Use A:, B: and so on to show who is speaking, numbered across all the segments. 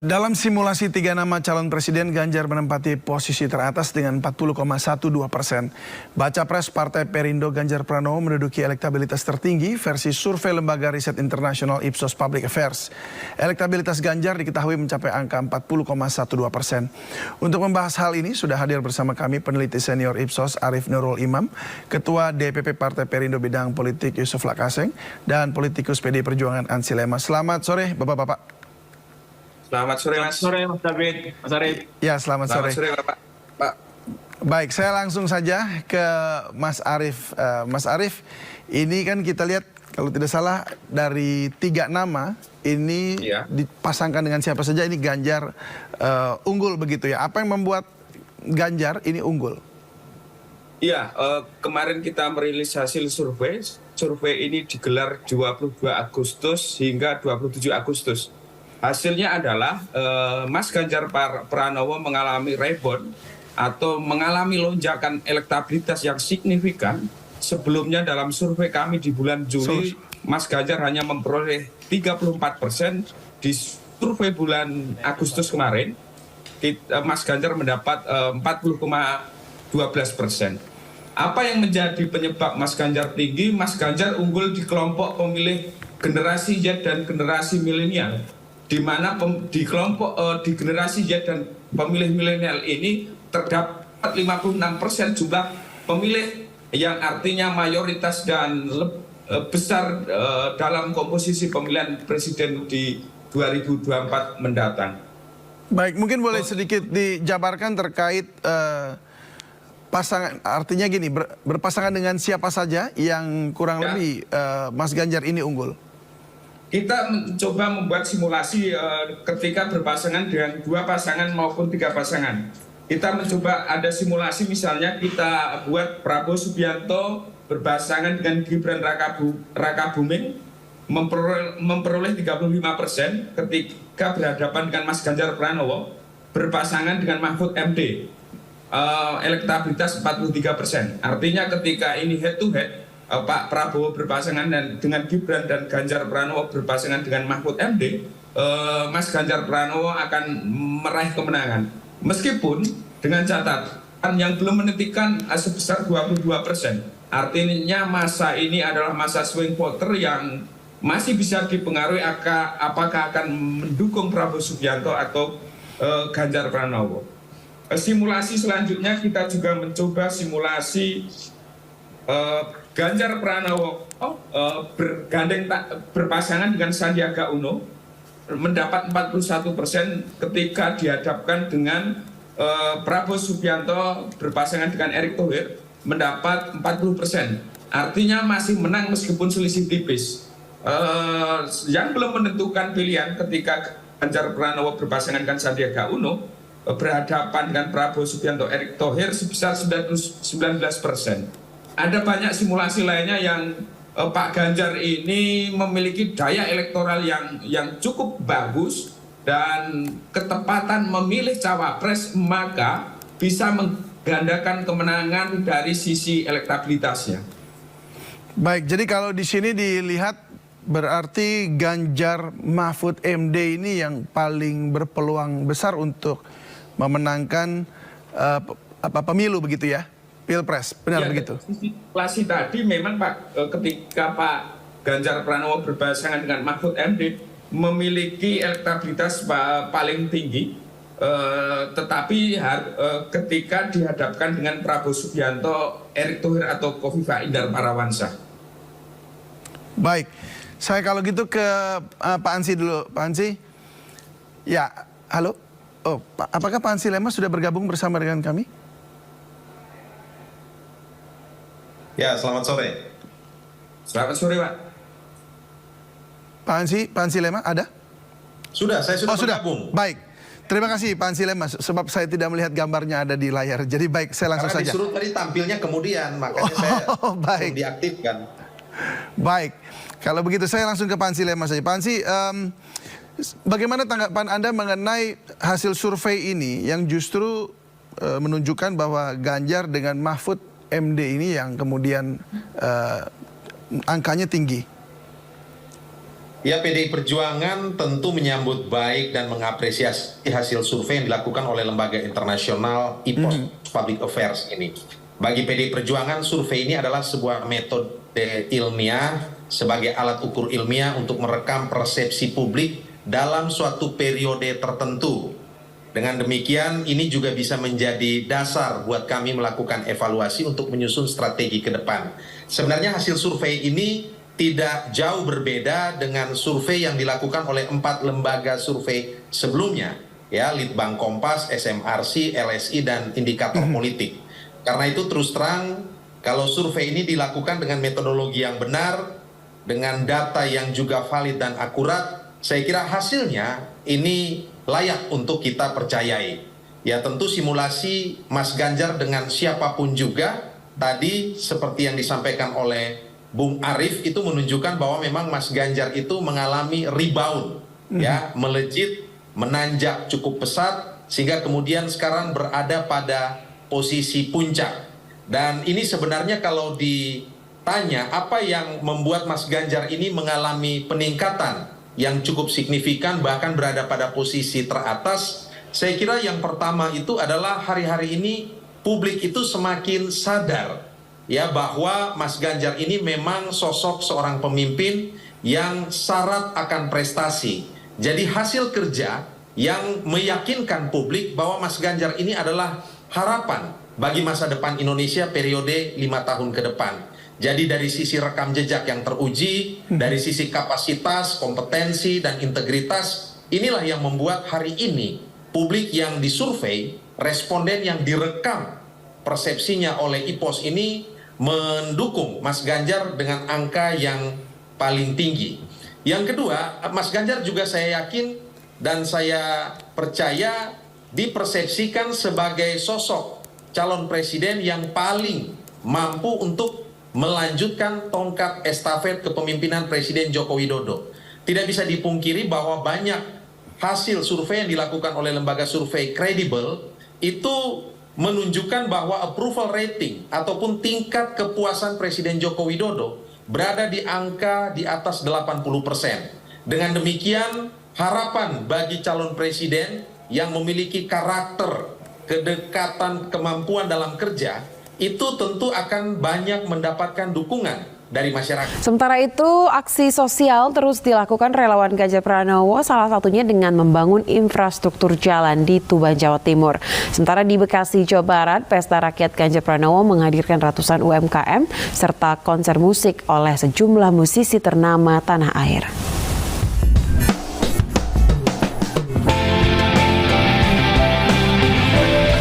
A: Dalam simulasi 3 nama calon presiden, Ganjar menempati posisi teratas dengan 40,12%. Baca pres Partai Perindo Ganjar Pranowo menduduki elektabilitas tertinggi versi survei lembaga riset internasional Ipsos Public Affairs. Elektabilitas Ganjar diketahui mencapai angka 40,12%. Untuk membahas hal ini sudah hadir bersama kami peneliti senior Ipsos Arief Nurul Imam, Ketua DPP Partai Perindo Bidang Politik Yusuf Lakaseng, dan politikus PD Perjuangan Ansy Lema. Selamat sore Bapak-Bapak.
B: Selamat sore, Mas.
C: Sore, Mas David. Mas Arief.
A: Ya, selamat sore.
B: Selamat sore, Bapak.
A: Baik, saya langsung saja ke Mas Arief. Mas Arief, ini kan kita lihat kalau tidak salah dari 3 nama ini dipasangkan dengan siapa saja, ini Ganjar unggul begitu ya. Apa yang membuat Ganjar ini unggul?
B: Iya, kemarin kita merilis hasil survei. Survei ini digelar 22 Agustus hingga 27 Agustus. Hasilnya adalah Mas Ganjar Pranowo mengalami rebound atau mengalami lonjakan elektabilitas yang signifikan. Sebelumnya dalam survei kami di bulan Juli, Mas Ganjar hanya memperoleh 34%. Di survei bulan Agustus kemarin, Mas Ganjar mendapat 40,12%. Apa yang menjadi penyebab Mas Ganjar tinggi? Mas Ganjar unggul di kelompok pemilih generasi Z dan generasi milenial, di mana di kelompok di generasi Z dan pemilih milenial ini terdapat 56% jumlah pemilih, yang artinya mayoritas dan besar dalam komposisi pemilihan presiden di 2024 mendatang.
A: Baik, mungkin boleh sedikit dijabarkan terkait pasangan, artinya gini, berpasangan dengan siapa saja yang kurang lebih Mas Ganjar ini unggul?
B: Kita mencoba membuat simulasi ketika berpasangan dengan 2 pasangan maupun 3 pasangan. Kita mencoba ada simulasi, misalnya kita buat Prabowo Subianto berpasangan dengan Gibran Rakabuming memperoleh 35% ketika berhadapan dengan Mas Ganjar Pranowo berpasangan dengan Mahfud MD. Elektabilitas 43%. Artinya ketika ini head to head, Pak Prabowo berpasangan dengan Gibran dan Ganjar Pranowo berpasangan dengan Mahfud MD, Mas Ganjar Pranowo akan meraih kemenangan. Meskipun dengan catatan yang belum menentukan sebesar 22%. Artinya masa ini adalah masa swing voter yang masih bisa dipengaruhi apakah akan mendukung Prabowo Subianto atau Ganjar Pranowo. Simulasi selanjutnya kita juga mencoba simulasi Ganjar Pranowo berpasangan dengan Sandiaga Uno mendapat 41% ketika dihadapkan dengan Prabowo Subianto berpasangan dengan Erick Thohir mendapat 40%. Artinya masih menang meskipun selisih tipis. Yang belum menentukan pilihan ketika Ganjar Pranowo berpasangan dengan Sandiaga Uno berhadapan dengan Prabowo Subianto Erick Thohir sebesar 19%. Ada banyak simulasi lainnya yang Pak Ganjar ini memiliki daya elektoral yang cukup bagus dan ketepatan memilih cawapres, maka bisa menggandakan kemenangan dari sisi elektabilitasnya.
A: Baik, jadi kalau di sini dilihat berarti Ganjar Mahfud MD ini yang paling berpeluang besar untuk memenangkan pemilu begitu ya? Pilpres, benar begitu?
B: Simulasi tadi memang Pak, ketika Pak Ganjar Pranowo berpasangan dengan Mahfud MD memiliki elektabilitas paling tinggi, tetapi ketika dihadapkan dengan Prabowo Subianto, Erick Thohir atau Khofifah Indar Parawansa.
A: Baik, saya kalau gitu ke Pak Ansy dulu. Pak Ansy, ya, halo. Oh, apakah Pak Ansy Lema sudah bergabung bersama dengan kami?
D: Ya, selamat sore.
B: Selamat sore, Pak.
A: Pak Ansy Lema ada?
D: Sudah, saya sudah bergabung.
A: Baik, terima kasih Pak Ansy Lema, sebab saya tidak melihat gambarnya ada di layar. Jadi baik, saya langsung saja.
D: Karena disuruh tadi tampilnya kemudian, makanya saya belum diaktifkan.
A: Baik, kalau begitu saya langsung ke Pak Ansy Lema saja. Pak Ansy, bagaimana tanggapan Anda mengenai hasil survei ini yang justru menunjukkan bahwa Ganjar dengan Mahfud MD ini yang kemudian angkanya tinggi?
D: Ya, PDI Perjuangan tentu menyambut baik dan mengapresiasi hasil survei yang dilakukan oleh lembaga internasional IPOS Public Affairs ini. Bagi PDI Perjuangan, survei ini adalah sebuah metode ilmiah sebagai alat ukur ilmiah untuk merekam persepsi publik dalam suatu periode tertentu. Dengan demikian, ini juga bisa menjadi dasar buat kami melakukan evaluasi untuk menyusun strategi ke depan. Sebenarnya hasil survei ini tidak jauh berbeda dengan survei yang dilakukan oleh 4 lembaga survei sebelumnya, ya, Litbang Kompas, SMRC, LSI, dan Indikator Politik. Karena itu terus terang, kalau survei ini dilakukan dengan metodologi yang benar, dengan data yang juga valid dan akurat, saya kira hasilnya ini layak untuk kita percayai. Ya, tentu simulasi Mas Ganjar dengan siapapun juga, tadi seperti yang disampaikan oleh Bung Arief itu menunjukkan bahwa memang Mas Ganjar itu mengalami rebound, ya, melejit, menanjak cukup pesat, sehingga kemudian sekarang berada pada posisi puncak. Dan ini sebenarnya kalau ditanya apa yang membuat Mas Ganjar ini mengalami peningkatan yang cukup signifikan, bahkan berada pada posisi teratas, saya kira yang pertama itu adalah hari-hari ini publik itu semakin sadar, ya, bahwa Mas Ganjar ini memang sosok seorang pemimpin yang syarat akan prestasi. Jadi hasil kerja yang meyakinkan publik bahwa Mas Ganjar ini adalah harapan bagi masa depan Indonesia periode 5 tahun ke depan. Jadi dari sisi rekam jejak yang teruji, dari sisi kapasitas, kompetensi, dan integritas, inilah yang membuat hari ini publik yang disurvei, responden yang direkam persepsinya oleh IPOS ini mendukung Mas Ganjar dengan angka yang paling tinggi. Yang kedua, Mas Ganjar juga saya yakin dan saya percaya dipersepsikan sebagai sosok calon presiden yang paling mampu untuk melanjutkan tongkat estafet kepemimpinan Presiden Joko Widodo. Tidak bisa dipungkiri bahwa banyak hasil survei yang dilakukan oleh lembaga survei kredibel itu menunjukkan bahwa approval rating ataupun tingkat kepuasan Presiden Joko Widodo berada di angka di atas 80%. Dengan demikian, harapan bagi calon presiden yang memiliki karakter, kedekatan, kemampuan dalam kerja, itu tentu akan banyak mendapatkan dukungan dari masyarakat.
C: Sementara itu, aksi sosial terus dilakukan relawan Ganjar Pranowo, salah satunya dengan membangun infrastruktur jalan di Tuban, Jawa Timur. Sementara di Bekasi, Jawa Barat, Pesta Rakyat Ganjar Pranowo menghadirkan ratusan UMKM serta konser musik oleh sejumlah musisi ternama tanah air.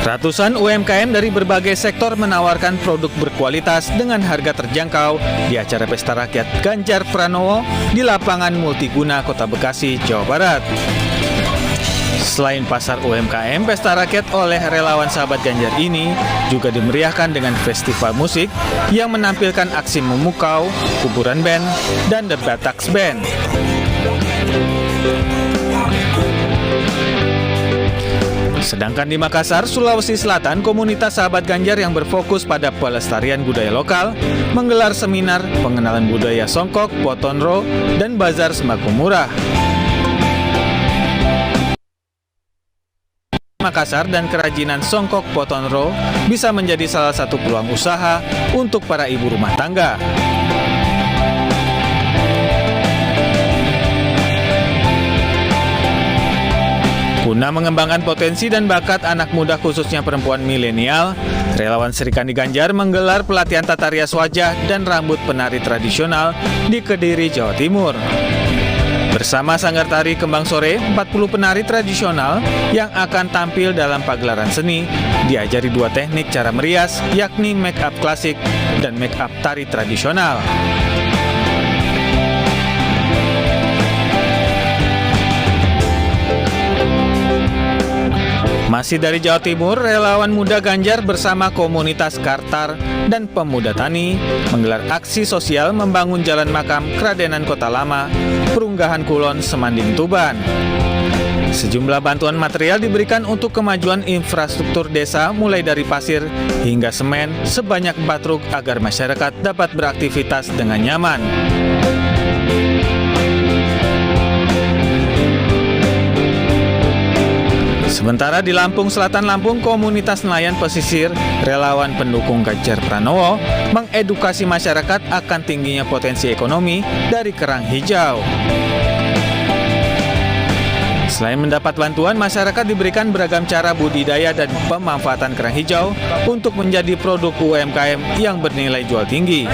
E: Ratusan UMKM dari berbagai sektor menawarkan produk berkualitas dengan harga terjangkau di acara Pesta Rakyat Ganjar Pranowo di lapangan multiguna Kota Bekasi, Jawa Barat. Selain pasar UMKM, Pesta Rakyat oleh relawan sahabat Ganjar ini juga dimeriahkan dengan festival musik yang menampilkan aksi memukau, kuburan band, dan The Bataks Band. Sedangkan di Makassar, Sulawesi Selatan, komunitas sahabat Ganjar yang berfokus pada pelestarian budaya lokal menggelar seminar pengenalan budaya Songkok, Potonro, dan bazar sembako murah. Makassar dan kerajinan Songkok Potonro bisa menjadi salah satu peluang usaha untuk para ibu rumah tangga. Guna mengembangkan potensi dan bakat anak muda khususnya perempuan milenial, relawan Serikandi Ganjar menggelar pelatihan tata rias wajah dan rambut penari tradisional di Kediri, Jawa Timur. Bersama Sanggar Tari Kembang Sore, 40 penari tradisional yang akan tampil dalam pagelaran seni diajari 2 teknik cara merias, yakni make up klasik dan make up tari tradisional. Masih dari Jawa Timur, relawan muda Ganjar bersama komunitas Kartar dan pemuda tani menggelar aksi sosial membangun jalan makam Kradenan Kota Lama, Perunggahan Kulon, Semanding, Tuban. Sejumlah bantuan material diberikan untuk kemajuan infrastruktur desa mulai dari pasir hingga semen sebanyak 4 truk agar masyarakat dapat beraktivitas dengan nyaman. Sementara di Lampung Selatan Lampung, komunitas nelayan pesisir relawan pendukung Ganjar Pranowo mengedukasi masyarakat akan tingginya potensi ekonomi dari kerang hijau. Selain mendapat bantuan, masyarakat diberikan beragam cara budidaya dan pemanfaatan kerang hijau untuk menjadi produk UMKM yang bernilai jual tinggi.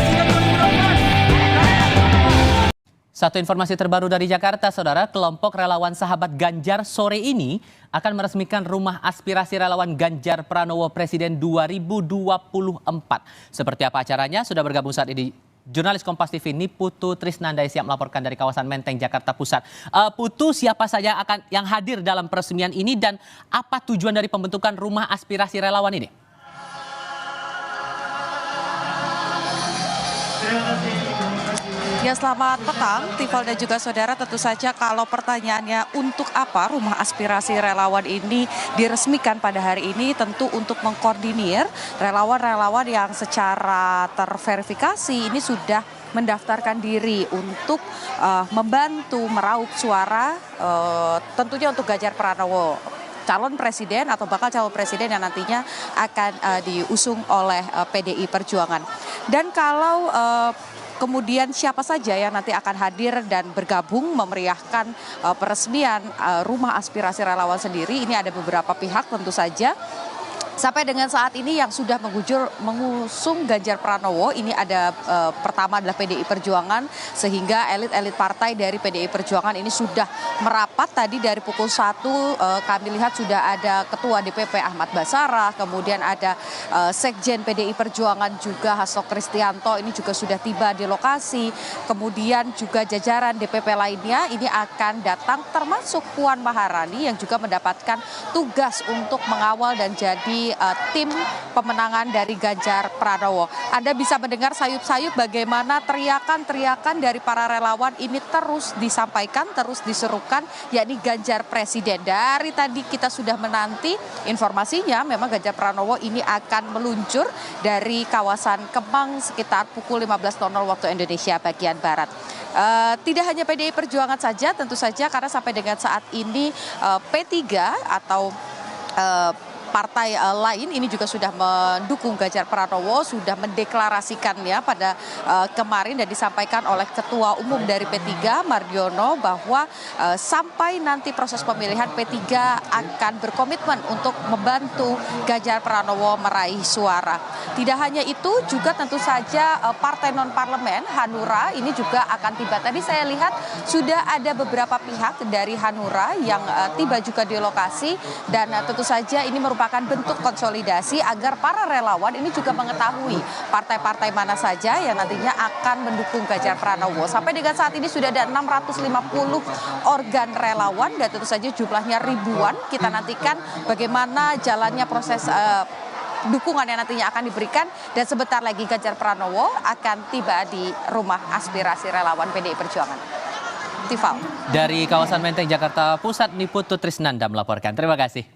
F: Satu informasi terbaru dari Jakarta, Saudara, kelompok relawan sahabat Ganjar sore ini akan meresmikan rumah aspirasi relawan Ganjar Pranowo Presiden 2024. Seperti apa acaranya? Sudah bergabung saat ini jurnalis Kompas TV Niputu Trisnandai siap melaporkan dari kawasan Menteng, Jakarta Pusat. Putu, siapa saja yang hadir dalam peresmian ini dan apa tujuan dari pembentukan rumah aspirasi relawan ini?
G: Ya, selamat petang, Tifal dan juga saudara. Tentu saja kalau pertanyaannya untuk apa rumah aspirasi relawan ini diresmikan pada hari ini, tentu untuk mengkoordinir relawan-relawan yang secara terverifikasi ini sudah mendaftarkan diri untuk membantu meraup suara tentunya untuk Ganjar Pranowo, calon presiden atau bakal calon presiden yang nantinya akan diusung oleh PDI Perjuangan. Dan kalau kemudian siapa saja yang nanti akan hadir dan bergabung memeriahkan peresmian rumah aspirasi relawan sendiri, ini ada beberapa pihak tentu saja. Sampai dengan saat ini yang sudah mengusung Ganjar Pranowo ini ada pertama adalah PDI Perjuangan, sehingga elit-elit partai dari PDI Perjuangan ini sudah merapat tadi dari pukul 1 kami lihat sudah ada Ketua DPP Ahmad Basarah, kemudian ada Sekjen PDI Perjuangan juga Hasto Kristianto ini juga sudah tiba di lokasi, kemudian juga jajaran DPP lainnya ini akan datang termasuk Puan Maharani yang juga mendapatkan tugas untuk mengawal dan jadi tim pemenangan dari Ganjar Pranowo. Anda bisa mendengar sayup-sayup bagaimana teriakan-teriakan dari para relawan ini terus disampaikan, terus diserukan, yakni Ganjar Presiden. Dari tadi kita sudah menanti informasinya, memang Ganjar Pranowo ini akan meluncur dari kawasan Kemang sekitar pukul 15.00 waktu Indonesia bagian Barat. Tidak hanya PDI Perjuangan saja, tentu saja karena sampai dengan saat ini P3 atau partai lain ini juga sudah mendukung Ganjar Pranowo, sudah mendeklarasikannya pada kemarin dan disampaikan oleh Ketua Umum dari P3 Mardiono bahwa sampai nanti proses pemilihan P3 akan berkomitmen untuk membantu Ganjar Pranowo meraih suara. Tidak hanya itu, juga tentu saja partai non-parlemen Hanura ini juga akan tiba. Tadi saya lihat sudah ada beberapa pihak dari Hanura yang tiba juga di lokasi, dan tentu saja ini merupakan bentuk konsolidasi agar para relawan ini juga mengetahui partai-partai mana saja yang nantinya akan mendukung Ganjar Pranowo. Sampai dengan saat ini sudah ada 650 organ relawan dan tentu saja jumlahnya ribuan. Kita nantikan bagaimana jalannya proses dukungan yang nantinya akan diberikan, dan sebentar lagi Ganjar Pranowo akan tiba di rumah aspirasi relawan PDI Perjuangan. Tifal.
F: Dari kawasan Menteng, Jakarta Pusat, Niputu Trisnanda melaporkan. Terima kasih.